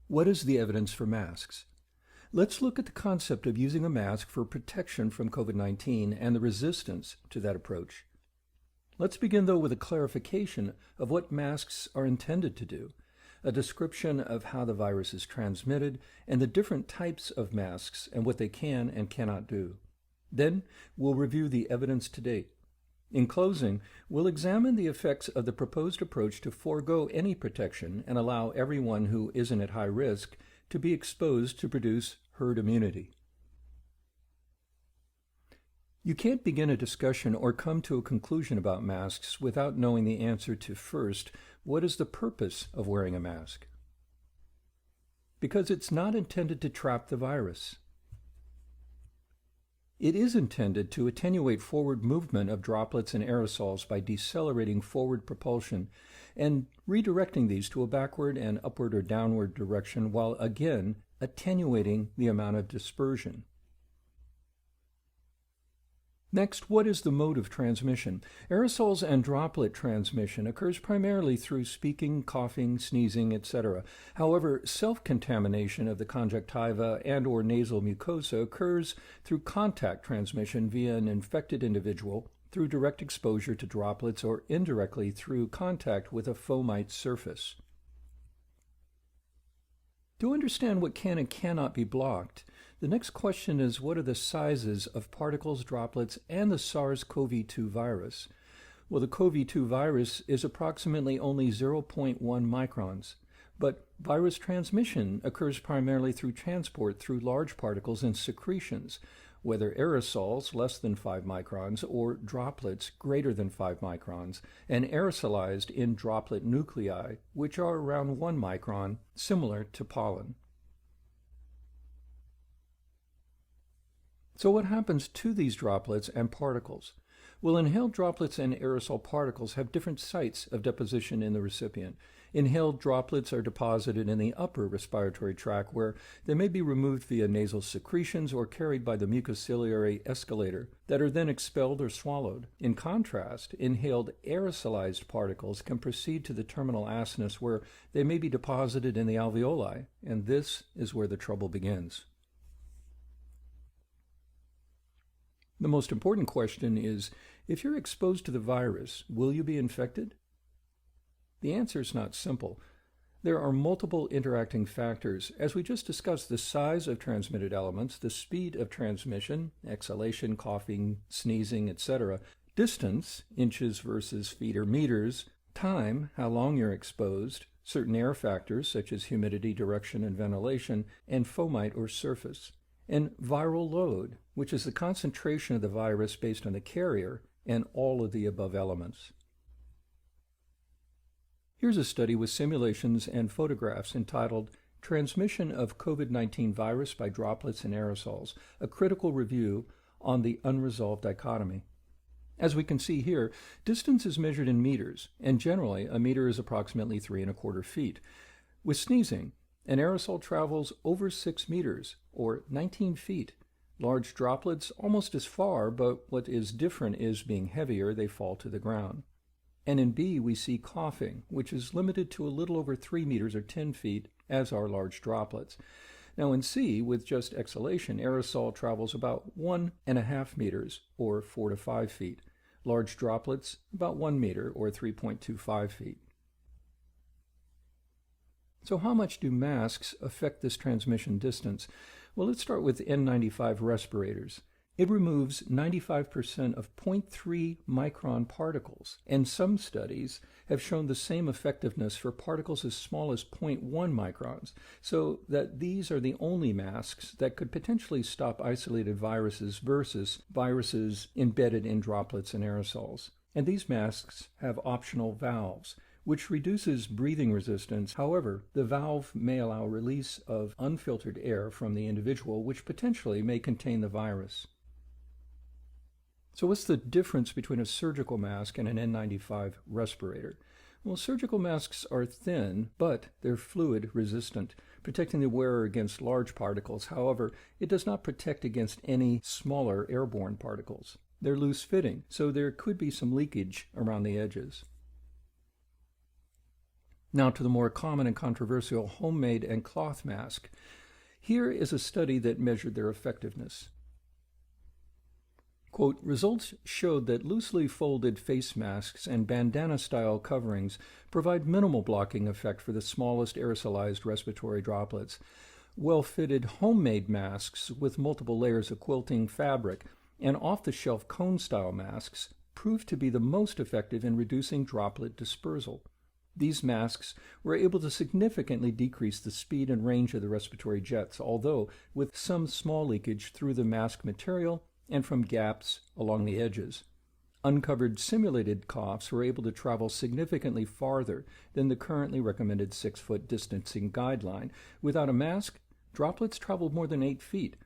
What is the evidence for masks? Let's look at the concept of using a mask for protection from COVID-19 and the resistance to that approach. Let's begin, though, with a clarification of what masks are intended to do, a description of how the virus is transmitted, and the different types of masks and what they can and cannot do. Then, we'll review the evidence to date. In closing, we'll examine the effects of the proposed approach to forego any protection and allow everyone who isn't at high risk to be exposed to produce herd immunity. You can't begin a discussion or come to a conclusion about masks without knowing the answer to first, what is the purpose of wearing a mask? Because it's not intended to trap the virus. It is intended to attenuate forward movement of droplets and aerosols by decelerating forward propulsion and redirecting these to a backward and upward or downward direction while again attenuating the amount of dispersion. Next, what is the mode of transmission? Aerosols and droplet transmission occurs primarily through speaking, coughing, sneezing, etc. However, self-contamination of the conjunctiva and/or nasal mucosa occurs through contact transmission via an infected individual, through direct exposure to droplets, or indirectly through contact with a fomite surface. To understand what can and cannot be blocked, the next question is, what are the sizes of particles, droplets, and the SARS-CoV-2 virus? Well, the CoV-2 virus is approximately only 0.1 microns, but virus transmission occurs primarily through transport through large particles and secretions, whether aerosols less than 5 microns or droplets greater than 5 microns, and aerosolized in droplet nuclei, which are around 1 micron, similar to pollen. So what happens to these droplets and particles? Well, inhaled droplets and aerosol particles have different sites of deposition in the recipient. Inhaled droplets are deposited in the upper respiratory tract, where they may be removed via nasal secretions or carried by the mucociliary escalator that are then expelled or swallowed. In contrast, inhaled aerosolized particles can proceed to the terminal acinus, where they may be deposited in the alveoli, and this is where the trouble begins. The most important question is, if you're exposed to the virus, will you be infected? The answer is not simple. There are multiple interacting factors. As we just discussed, the size of transmitted elements, the speed of transmission, exhalation, coughing, sneezing, etc., distance, inches versus feet or meters, time, how long you're exposed, certain air factors such as humidity, direction, and ventilation, and fomite or surface, and viral load, which is the concentration of the virus based on the carrier, and all of the above elements. Here's a study with simulations and photographs entitled Transmission of COVID-19 Virus by Droplets and Aerosols, a critical review on the unresolved dichotomy. As we can see here, distance is measured in meters, and generally a meter is approximately 3¼ feet. With sneezing, an aerosol travels over 6 meters, or 19 feet. Large droplets almost as far, but what is different is, being heavier, they fall to the ground. And in B, we see coughing, which is limited to a little over 3 meters or 10 feet, as are large droplets. Now in C, with just exhalation, aerosol travels about 1½ meters, or 4 to 5 feet. Large droplets, about 1 meter, or 3.25 feet. So how much do masks affect this transmission distance? Well, let's start with N95 respirators. It removes 95% of 0.3 micron particles, and some studies have shown the same effectiveness for particles as small as 0.1 microns, so that these are the only masks that could potentially stop isolated viruses versus viruses embedded in droplets and aerosols. And these masks have optional valves, which reduces breathing resistance. However, the valve may allow release of unfiltered air from the individual, which potentially may contain the virus. So what's the difference between a surgical mask and an N95 respirator? Well, surgical masks are thin, but they're fluid resistant, protecting the wearer against large particles. However, it does not protect against any smaller airborne particles. They're loose-fitting, so there could be some leakage around the edges. Now to the more common and controversial homemade and cloth mask. Here is a study that measured their effectiveness. Quote, results showed that loosely folded face masks and bandana-style coverings provide minimal blocking effect for the smallest aerosolized respiratory droplets. Well-fitted homemade masks with multiple layers of quilting fabric and off-the-shelf cone-style masks proved to be the most effective in reducing droplet dispersal. These masks were able to significantly decrease the speed and range of the respiratory jets, although with some small leakage through the mask material and from gaps along the edges. Uncovered simulated coughs were able to travel significantly farther than the currently recommended 6-foot distancing guideline. Without a mask, droplets traveled more than 8 feet.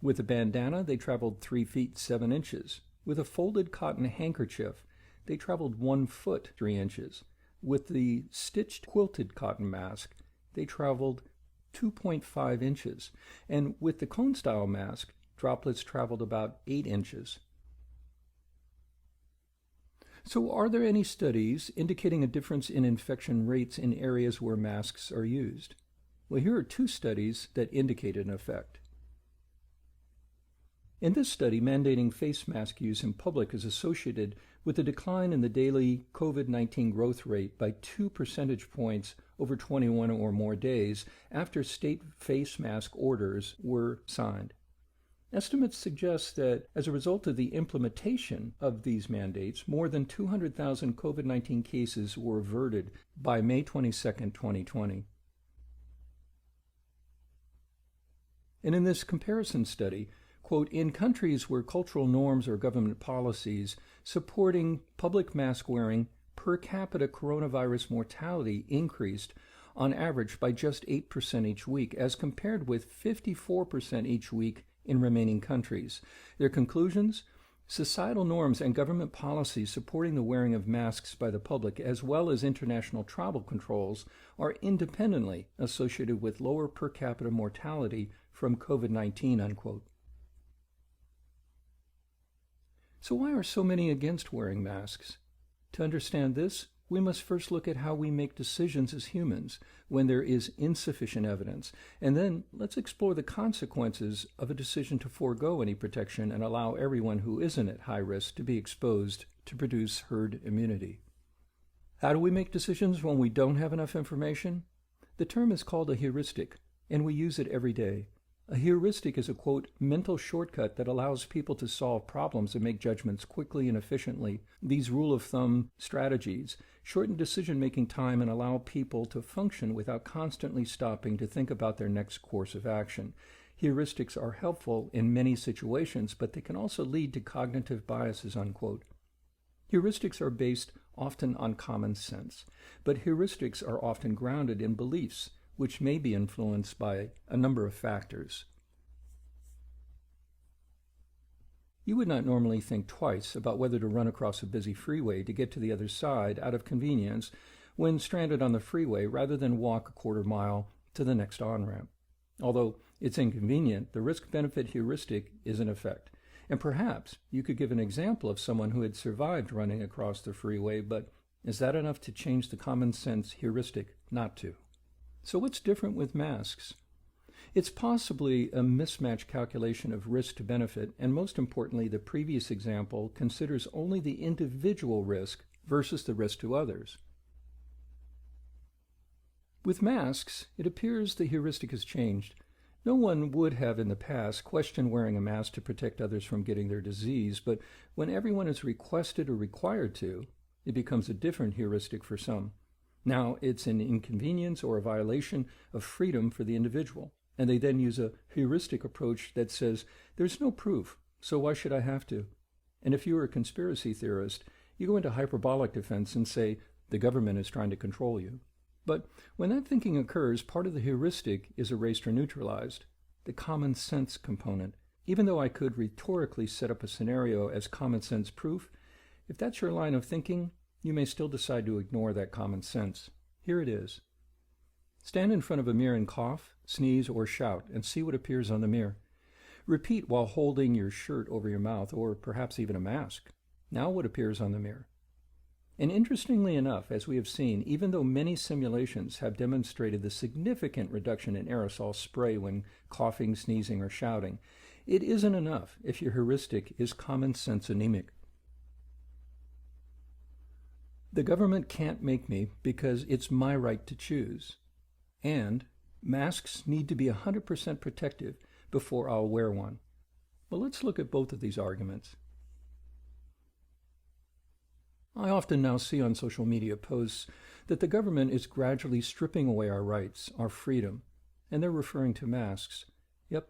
With a bandana, they traveled 3 feet 7 inches. With a folded cotton handkerchief, they traveled 1 foot 3 inches. With the stitched quilted cotton mask, they traveled 2.5 inches. And with the cone-style mask, droplets traveled about 8 inches. So are there any studies indicating a difference in infection rates in areas where masks are used? Well, here are 2 studies that indicate an effect. In this study, mandating face mask use in public is associated with a decline in the daily COVID-19 growth rate by 2 percentage points over 21 or more days after state face mask orders were signed. Estimates suggest that as a result of the implementation of these mandates, more than 200,000 COVID-19 cases were averted by May 22, 2020. And in this comparison study, quote, in countries where cultural norms or government policies supporting public mask wearing, per capita coronavirus mortality increased on average by just 8% each week, as compared with 54% each week in remaining countries. Their conclusions? Societal norms and government policies supporting the wearing of masks by the public, as well as international travel controls, are independently associated with lower per capita mortality from COVID-19, unquote. So why are so many against wearing masks? To understand this, we must first look at how we make decisions as humans when there is insufficient evidence, and then let's explore the consequences of a decision to forego any protection and allow everyone who isn't at high risk to be exposed to produce herd immunity. How do we make decisions when we don't have enough information? The term is called a heuristic, and we use it every day. A heuristic is a, quote, mental shortcut that allows people to solve problems and make judgments quickly and efficiently. These rule-of-thumb strategies shorten decision-making time and allow people to function without constantly stopping to think about their next course of action. Heuristics are helpful in many situations, but they can also lead to cognitive biases, unquote. Heuristics are based often on common sense, but heuristics are often grounded in beliefs, which may be influenced by a number of factors. You would not normally think twice about whether to run across a busy freeway to get to the other side out of convenience when stranded on the freeway rather than walk a quarter mile to the next on-ramp. Although it's inconvenient, the risk-benefit heuristic is in effect. And perhaps you could give an example of someone who had survived running across the freeway, but is that enough to change the common sense heuristic not to? So what's different with masks? It's possibly a mismatch calculation of risk to benefit, and most importantly, the previous example considers only the individual risk versus the risk to others. With masks, it appears the heuristic has changed. No one would have in the past questioned wearing a mask to protect others from getting their disease, but when everyone is requested or required to, it becomes a different heuristic for some. Now it's an inconvenience or a violation of freedom for the individual, and they then use a heuristic approach that says, there's no proof, so why should I have to? And if you're a conspiracy theorist, you go into hyperbolic defense and say, the government is trying to control you. But when that thinking occurs, part of the heuristic is erased or neutralized, the common sense component. Even though I could rhetorically set up a scenario as common sense proof, if that's your line of thinking, you may still decide to ignore that common sense. Here it is. Stand in front of a mirror and cough, sneeze, or shout, and see what appears on the mirror. Repeat while holding your shirt over your mouth, or perhaps even a mask. Now what appears on the mirror? And interestingly enough, as we have seen, even though many simulations have demonstrated the significant reduction in aerosol spray when coughing, sneezing, or shouting, it isn't enough if your heuristic is common sense anemic. The government can't make me because it's my right to choose. And masks need to be 100% protective before I'll wear one. Well, let's look at both of these arguments. I often now see on social media posts that the government is gradually stripping away our rights, our freedom, and they're referring to masks. Yep,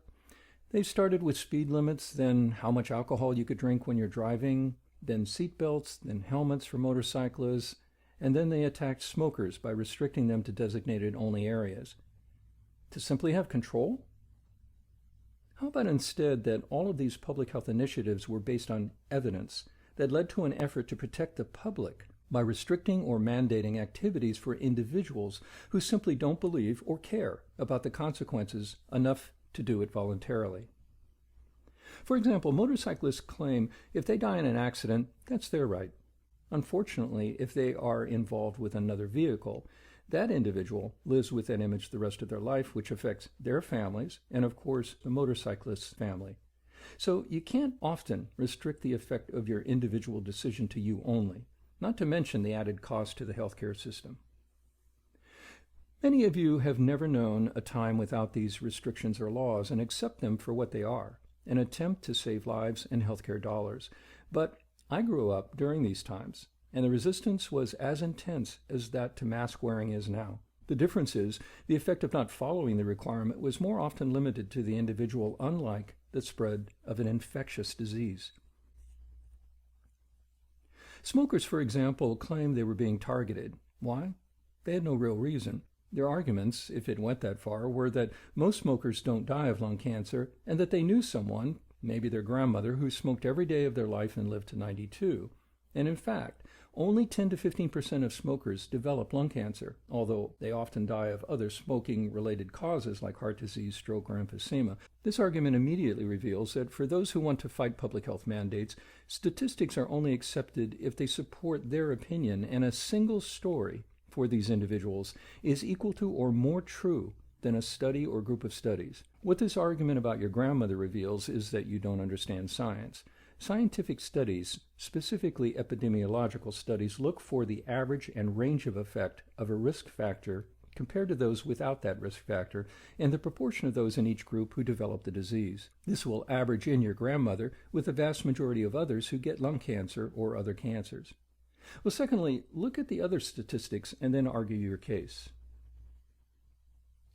they started with speed limits, then how much alcohol you could drink when you're driving, then seatbelts, then helmets for motorcyclists, and then they attacked smokers by restricting them to designated only areas. To simply have control? How about instead that all of these public health initiatives were based on evidence that led to an effort to protect the public by restricting or mandating activities for individuals who simply don't believe or care about the consequences enough to do it voluntarily? For example, motorcyclists claim if they die in an accident, that's their right. Unfortunately, if they are involved with another vehicle, that individual lives with that image the rest of their life, which affects their families and, of course, the motorcyclist's family. So you can't often restrict the effect of your individual decision to you only, not to mention the added cost to the healthcare system. Many of you have never known a time without these restrictions or laws and accept them for what they are, an attempt to save lives and healthcare dollars. But I grew up during these times, and the resistance was as intense as that to mask wearing is now. The difference is the effect of not following the requirement was more often limited to the individual, unlike the spread of an infectious disease. Smokers, for example, claimed they were being targeted. Why? They had no real reason. Their arguments, if it went that far, were that most smokers don't die of lung cancer and that they knew someone, maybe their grandmother, who smoked every day of their life and lived to 92. And in fact, only 10 to 15% of smokers develop lung cancer, although they often die of other smoking-related causes like heart disease, stroke, or emphysema. This argument immediately reveals that for those who want to fight public health mandates, statistics are only accepted if they support their opinion, and a single story for these individuals is equal to or more true than a study or group of studies. What this argument about your grandmother reveals is that you don't understand science. Scientific studies, specifically epidemiological studies, look for the average and range of effect of a risk factor compared to those without that risk factor and the proportion of those in each group who develop the disease. This will average in your grandmother with the vast majority of others who get lung cancer or other cancers. Well, secondly, look at the other statistics and then argue your case.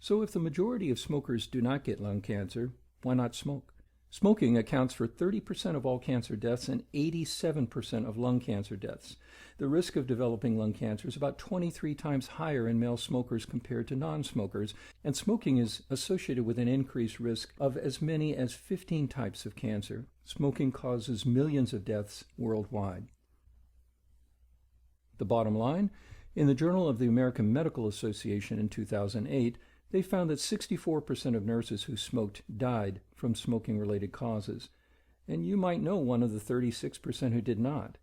So if the majority of smokers do not get lung cancer, why not smoke? Smoking accounts for 30% of all cancer deaths and 87% of lung cancer deaths. The risk of developing lung cancer is about 23 times higher in male smokers compared to non-smokers, and smoking is associated with an increased risk of as many as 15 types of cancer. Smoking causes millions of deaths worldwide. The bottom line, in the Journal of the American Medical Association in 2008, they found that 64% of nurses who smoked died from smoking-related causes. And you might know one of the 36% who did not.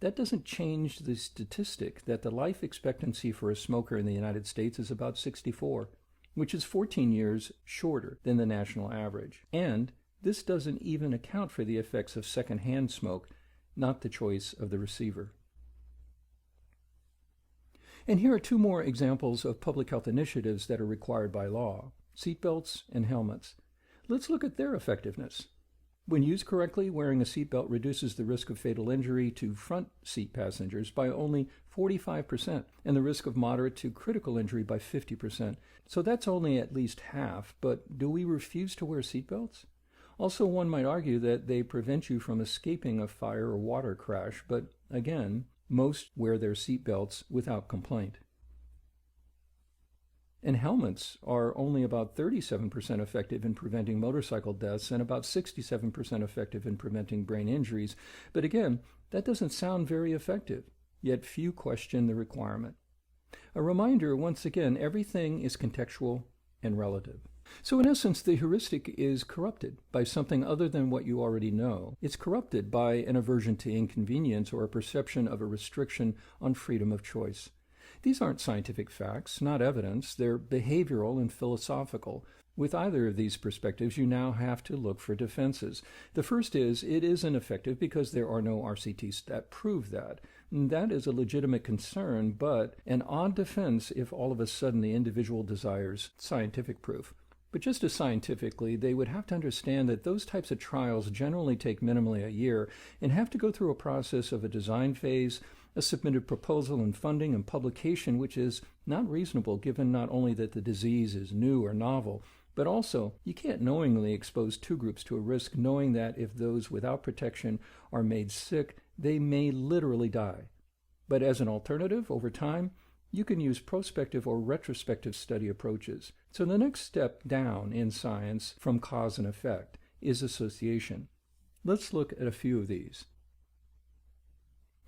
That doesn't change the statistic that the life expectancy for a smoker in the United States is about 64, which is 14 years shorter than the national average. And this doesn't even account for the effects of secondhand smoke, not the choice of the receiver. And here are two more examples of public health initiatives that are required by law: seatbelts and helmets. Let's look at their effectiveness. When used correctly, wearing a seatbelt reduces the risk of fatal injury to front seat passengers by only 45% and the risk of moderate to critical injury by 50%. So that's only at least half, but do we refuse to wear seatbelts? Also, one might argue that they prevent you from escaping a fire or water crash, but again, most wear their seatbelts without complaint. And helmets are only about 37% effective in preventing motorcycle deaths and about 67% effective in preventing brain injuries. But again, that doesn't sound very effective, yet few question the requirement. A reminder, once again, everything is contextual and relative. So in essence, the heuristic is corrupted by something other than what you already know. It's corrupted by an aversion to inconvenience or a perception of a restriction on freedom of choice. These aren't scientific facts, not evidence. They're behavioral and philosophical. With either of these perspectives, you now have to look for defenses. The first is, it is ineffective because there are no RCTs that prove that. And that is a legitimate concern, but an odd defense if all of a sudden the individual desires scientific proof. But just as scientifically, they would have to understand that those types of trials generally take minimally a year and have to go through a process of a design phase, a submitted proposal and funding and publication, which is not reasonable given not only that the disease is new or novel, but also you can't knowingly expose two groups to a risk knowing that if those without protection are made sick, they may literally die. But as an alternative, over time, you can use prospective or retrospective study approaches. So the next step down in science from cause and effect is association. Let's look at a few of these.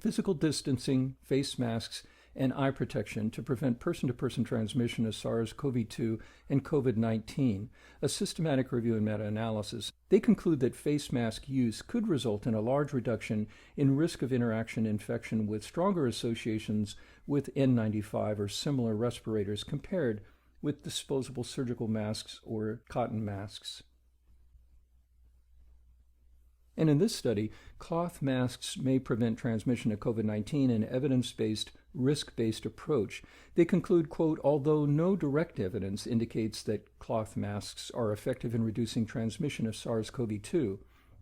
Physical distancing, face masks, and eye protection to prevent person-to-person transmission of SARS-CoV-2 and COVID-19, a systematic review and meta-analysis. They conclude that face mask use could result in a large reduction in risk of interaction infection with stronger associations with N95 or similar respirators compared with disposable surgical masks or cotton masks. And in this study, cloth masks may prevent transmission of COVID-19 in evidence-based, risk-based approach. They conclude, quote, although no direct evidence indicates that cloth masks are effective in reducing transmission of SARS-CoV-2,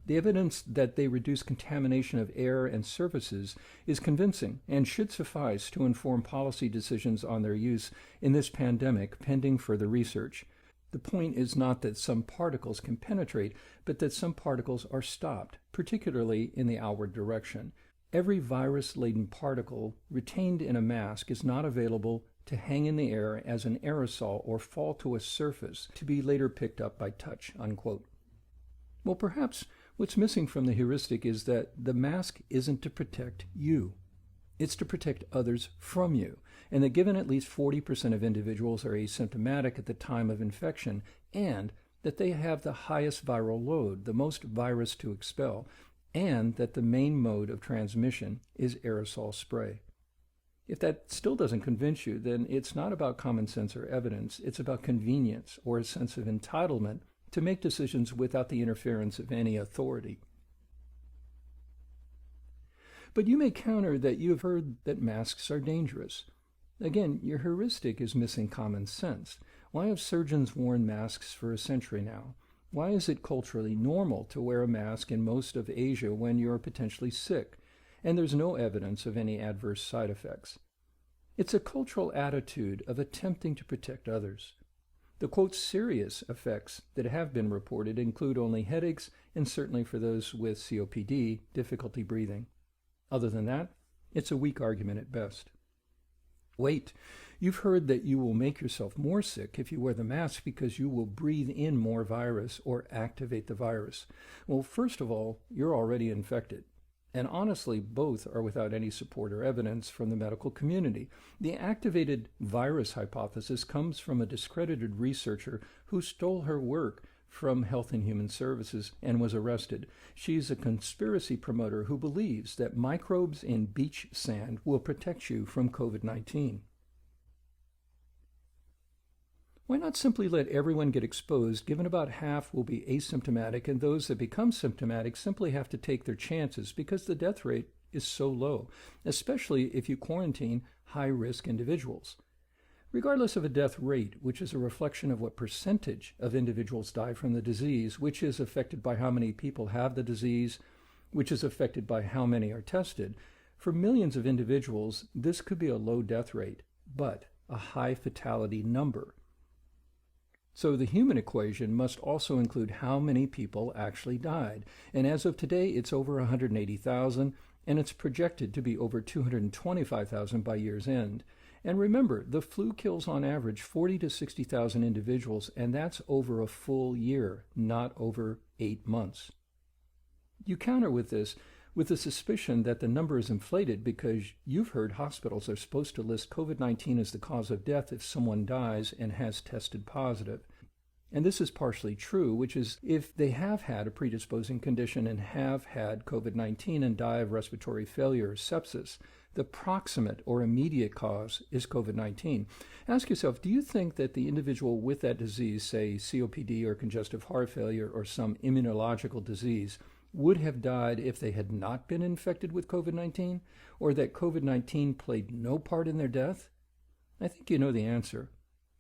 the evidence that they reduce contamination of air and surfaces is convincing and should suffice to inform policy decisions on their use in this pandemic pending further research. The point is not that some particles can penetrate, but that some particles are stopped, particularly in the outward direction. Every virus-laden particle retained in a mask is not available to hang in the air as an aerosol or fall to a surface to be later picked up by touch, unquote. Well, perhaps what's missing from the heuristic is that the mask isn't to protect you. It's to protect others from you, and that given at least 40% of individuals are asymptomatic at the time of infection, and that they have the highest viral load, the most virus to expel, and that the main mode of transmission is aerosol spray. If that still doesn't convince you, then it's not about common sense or evidence, it's about convenience or a sense of entitlement to make decisions without the interference of any authority. But you may counter that you have heard that masks are dangerous. Again, your heuristic is missing common sense. Why have surgeons worn masks for a century now? Why is it culturally normal to wear a mask in most of Asia when you're potentially sick, and there's no evidence of any adverse side effects? It's a cultural attitude of attempting to protect others. The quote serious effects that have been reported include only headaches and certainly for those with COPD, difficulty breathing. Other than that, it's a weak argument at best. Wait, you've heard that you will make yourself more sick if you wear the mask because you will breathe in more virus or activate the virus. Well, first of all, you're already infected. And honestly, both are without any support or evidence from the medical community. The activated virus hypothesis comes from a discredited researcher who stole her work from Health and Human Services and was arrested. She's a conspiracy promoter who believes that microbes in beach sand will protect you from COVID-19. Why not simply let everyone get exposed, given about half will be asymptomatic, and those that become symptomatic simply have to take their chances because the death rate is so low, especially if you quarantine high-risk individuals. Regardless of a death rate, which is a reflection of what percentage of individuals die from the disease, which is affected by how many people have the disease, which is affected by how many are tested, for millions of individuals, this could be a low death rate, but a high fatality number. So the human equation must also include how many people actually died. And as of today, it's over 180,000, and it's projected to be over 225,000 by year's end. And remember, the flu kills on average 40 to 60,000 individuals, and that's over a full year, not over 8 months. You counter with this with the suspicion that the number is inflated because you've heard hospitals are supposed to list COVID-19 as the cause of death if someone dies and has tested positive. And this is partially true, which is if they have had a predisposing condition and have had COVID-19 and die of respiratory failure or sepsis, the proximate or immediate cause is COVID-19. Ask yourself, do you think that the individual with that disease, say COPD or congestive heart failure or some immunological disease, would have died if they had not been infected with COVID-19, or that COVID-19 played no part in their death? I think you know the answer.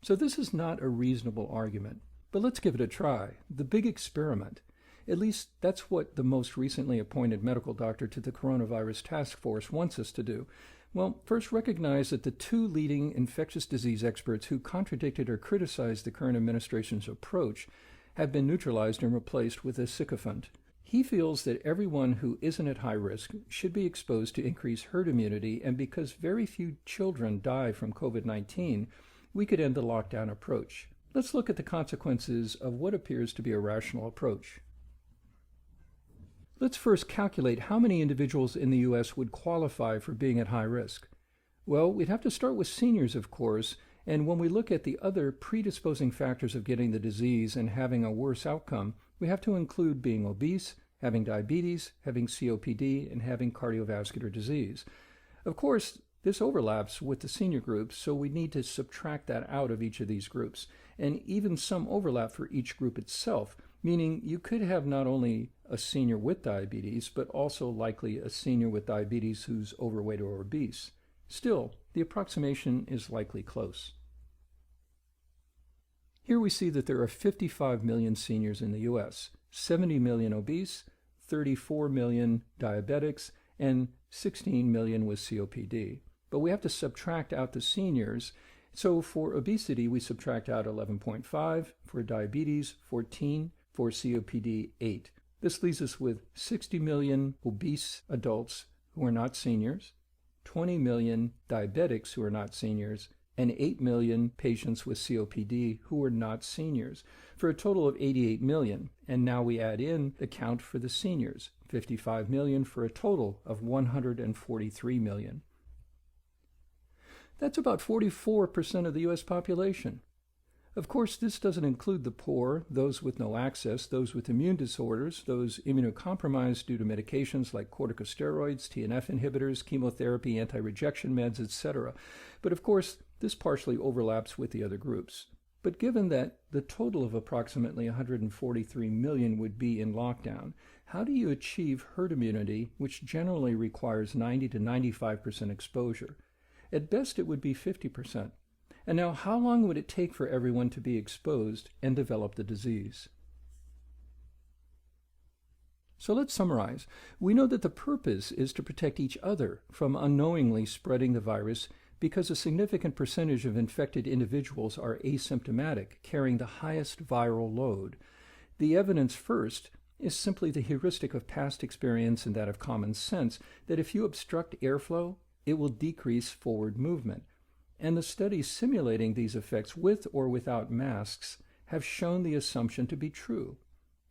So this is not a reasonable argument. But let's give it a try. The big experiment. At least that's what the most recently appointed medical doctor to the coronavirus task force wants us to do. Well, first recognize that the two leading infectious disease experts who contradicted or criticized the current administration's approach have been neutralized and replaced with a sycophant. He feels that everyone who isn't at high risk should be exposed to increased herd immunity, and because very few children die from COVID-19, we could end the lockdown approach. Let's look at the consequences of what appears to be a rational approach. Let's first calculate how many individuals in the U.S. would qualify for being at high risk. Well, we'd have to start with seniors, of course, and when we look at the other predisposing factors of getting the disease and having a worse outcome, we have to include being obese, having diabetes, having COPD, and having cardiovascular disease. Of course, this overlaps with the senior groups, so we need to subtract that out of each of these groups, and even some overlap for each group itself, meaning you could have not only a senior with diabetes, but also likely a senior with diabetes who's overweight or obese. Still, the approximation is likely close. Here we see that there are 55 million seniors in the U.S., 70 million obese, 34 million diabetics, and 16 million with COPD. But we have to subtract out the seniors. So for obesity, we subtract out 11.5, for diabetes, 14, for COPD, 8. This leaves us with 60 million obese adults who are not seniors, 20 million diabetics who are not seniors, and 8 million patients with COPD who are not seniors, for a total of 88 million. And now we add in the count for the seniors, 55 million, for a total of 143 million. That's about 44% of the U.S. population. Of course, this doesn't include the poor, those with no access, those with immune disorders, those immunocompromised due to medications like corticosteroids, TNF inhibitors, chemotherapy, anti-rejection meds, etc. But of course, this partially overlaps with the other groups. But given that the total of approximately 143 million would be in lockdown, how do you achieve herd immunity, which generally requires 90 to 95% exposure? At best, it would be 50%. And now, how long would it take for everyone to be exposed and develop the disease? So let's summarize. We know that the purpose is to protect each other from unknowingly spreading the virus because a significant percentage of infected individuals are asymptomatic, carrying the highest viral load. The evidence first is simply the heuristic of past experience and that of common sense that if you obstruct airflow, it will decrease forward movement. And the studies simulating these effects with or without masks have shown the assumption to be true.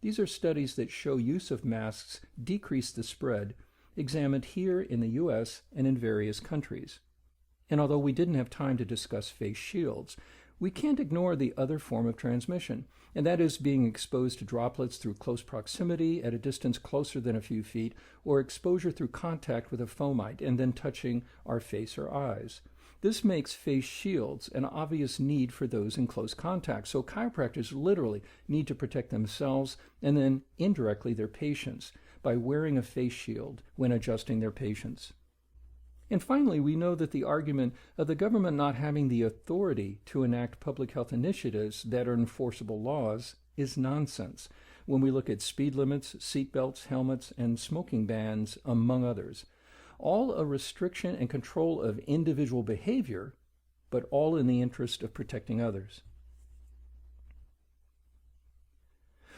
These are studies that show use of masks decrease the spread, examined here in the U.S. and in various countries. And although we didn't have time to discuss face shields, we can't ignore the other form of transmission, and that is being exposed to droplets through close proximity at a distance closer than a few feet, or exposure through contact with a fomite and then touching our face or eyes. This makes face shields an obvious need for those in close contact, so chiropractors literally need to protect themselves and then indirectly their patients by wearing a face shield when adjusting their patients. And finally, we know that the argument of the government not having the authority to enact public health initiatives that are enforceable laws is nonsense when we look at speed limits, seatbelts, helmets, and smoking bans, among others. All a restriction and control of individual behavior, but all in the interest of protecting others.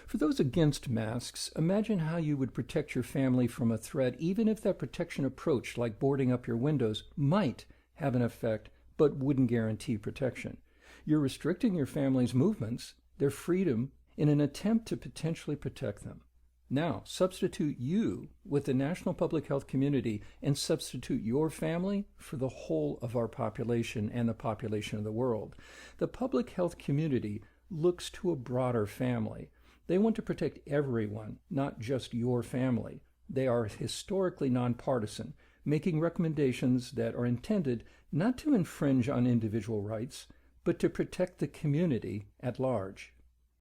For those against masks, imagine how you would protect your family from a threat, even if that protection approach, like boarding up your windows, might have an effect, but wouldn't guarantee protection. You're restricting your family's movements, their freedom, in an attempt to potentially protect them. Now, substitute you with the national public health community and substitute your family for the whole of our population and the population of the world. The public health community looks to a broader family. They want to protect everyone, not just your family. They are historically nonpartisan, making recommendations that are intended not to infringe on individual rights, but to protect the community at large.